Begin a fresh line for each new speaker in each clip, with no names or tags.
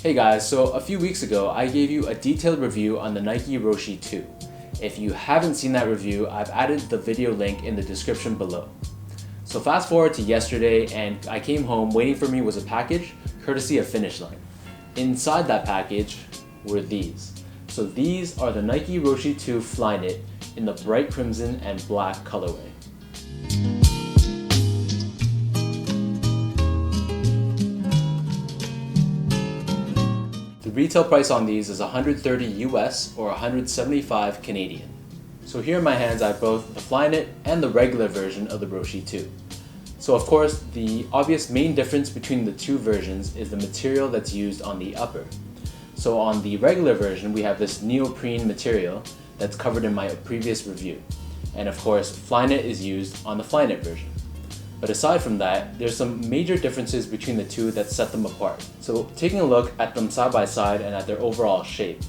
Hey guys, so a few weeks ago I gave you a detailed review on the Nike Roshe 2. If you haven't seen that review, I've added the video link in the description below. So fast forward to yesterday and I came home. Waiting for me was a package courtesy of Finish Line. Inside that package were these. So these are the Nike Roshe 2 Flyknit in the bright crimson and black colorway. The retail price on these is $130 US or 175 Canadian. So here in my hands I have both the Flyknit and the regular version of the Roshe 2. So of course the obvious main difference between the two versions is the material that's used on the upper. So on the regular version we have this neoprene material that's covered in my previous review. And of course Flyknit is used on the Flyknit version. But aside from that, there's some major differences between the two that set them apart. So taking a look at them side by side and at their overall shape,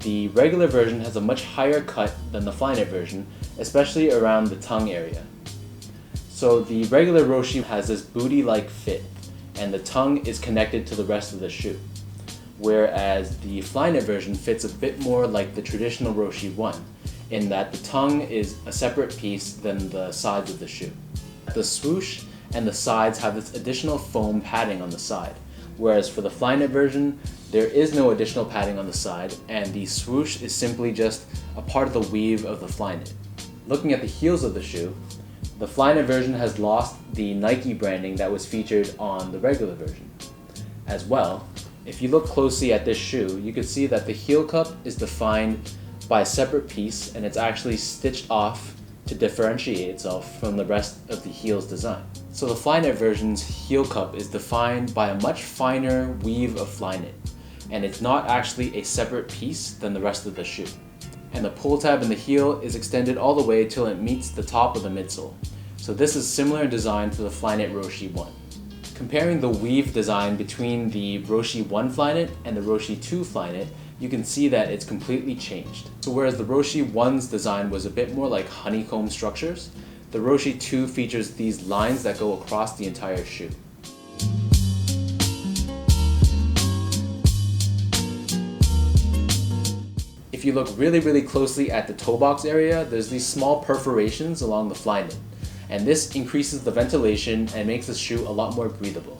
the regular version has a much higher cut than the Flyknit version, especially around the tongue area. So the regular Roshe has this booty-like fit, and the tongue is connected to the rest of the shoe. Whereas the Flyknit version fits a bit more like the traditional Roshe 1, in that the tongue is a separate piece than the sides of the shoe. The swoosh and the sides have this additional foam padding on the side, whereas for the Flyknit version, there is no additional padding on the side, and the swoosh is simply just a part of the weave of the Flyknit. Looking at the heels of the shoe, the Flyknit version has lost the Nike branding that was featured on the regular version. As well, if you look closely at this shoe, you can see that the heel cup is defined by a separate piece, and it's actually stitched off to differentiate itself from the rest of the heel's design. So the Flyknit version's heel cup is defined by a much finer weave of Flyknit, and it's not actually a separate piece than the rest of the shoe. And the pull tab in the heel is extended all the way till it meets the top of the midsole. So this is similar in design to the Flyknit Roshe 1. Comparing the weave design between the Roshe 1 Flyknit and the Roshe 2 Flyknit, you can see that it's completely changed. So whereas the Roshe 1's design was a bit more like honeycomb structures, the Roshe 2 features these lines that go across the entire shoe. If you look really closely at the toe box area, there's these small perforations along the Flyknit, and this increases the ventilation and makes the shoe a lot more breathable.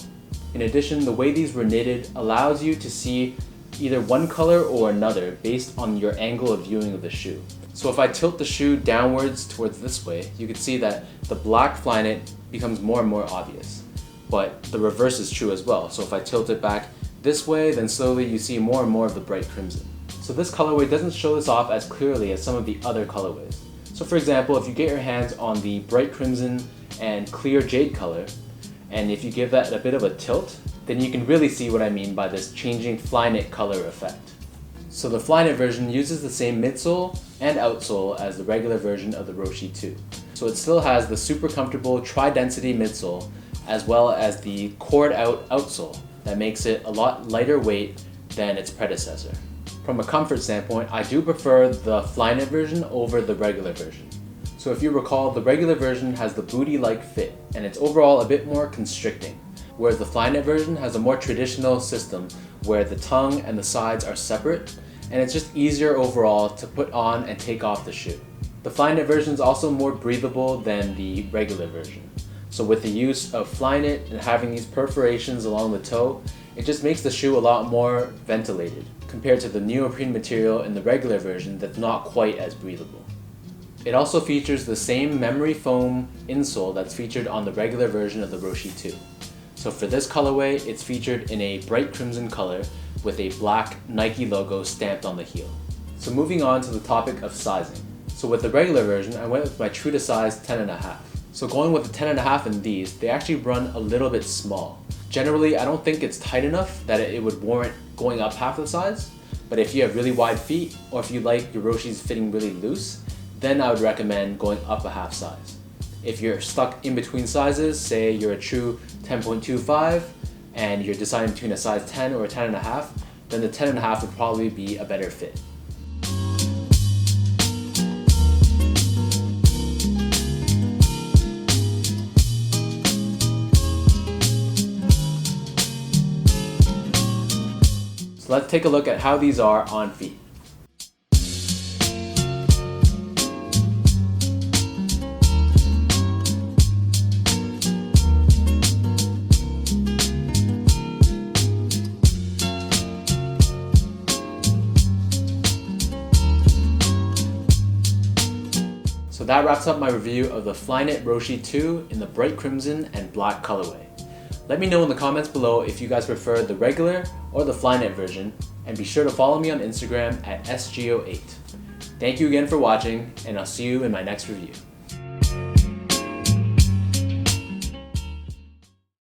In addition, the way these were knitted allows you to see either one color or another based on your angle of viewing of the shoe. So if I tilt the shoe downwards towards this way, you can see that the black Flyknit becomes more and more obvious. But the reverse is true as well. So if I tilt it back this way, then slowly you see more and more of the bright crimson. So this colorway doesn't show this off as clearly as some of the other colorways. So for example, if you get your hands on the bright crimson and clear jade color, and if you give that a bit of a tilt, then you can really see what I mean by this changing Flyknit color effect. So the Flyknit version uses the same midsole and outsole as the regular version of the Roshe 2. So it still has the super comfortable tri-density midsole as well as the cord out outsole that makes it a lot lighter weight than its predecessor. From a comfort standpoint, I do prefer the Flyknit version over the regular version. So if you recall, the regular version has the booty-like fit and it's overall a bit more constricting, whereas the Flyknit version has a more traditional system where the tongue and the sides are separate, and it's just easier overall to put on and take off the shoe. The Flyknit version is also more breathable than the regular version. So with the use of Flyknit and having these perforations along the toe, it just makes the shoe a lot more ventilated compared to the neoprene material in the regular version that's not quite as breathable. It also features the same memory foam insole that's featured on the regular version of the Roshe 2. So for this colorway, it's featured in a bright crimson color with a black Nike logo stamped on the heel. So moving on to the topic of sizing. So with the regular version, I went with my true to size 10.5. So going with the 10.5 in these, they actually run a little bit small. Generally, I don't think it's tight enough that it would warrant going up half the size, but if you have really wide feet or if you like your Roshes fitting really loose, then I would recommend going up a half size. If you're stuck in between sizes, say you're a true 10.25 and you're deciding between a size 10 or a 10.5, then the 10.5 would probably be a better fit. So let's take a look at how these are on feet. So that wraps up my review of the Flyknit Roshe 2 in the bright crimson and black colorway. Let me know in the comments below if you guys prefer the regular or the Flyknit version, and be sure to follow me on Instagram at SGO8. Thank you again for watching, and I'll see you in my next review.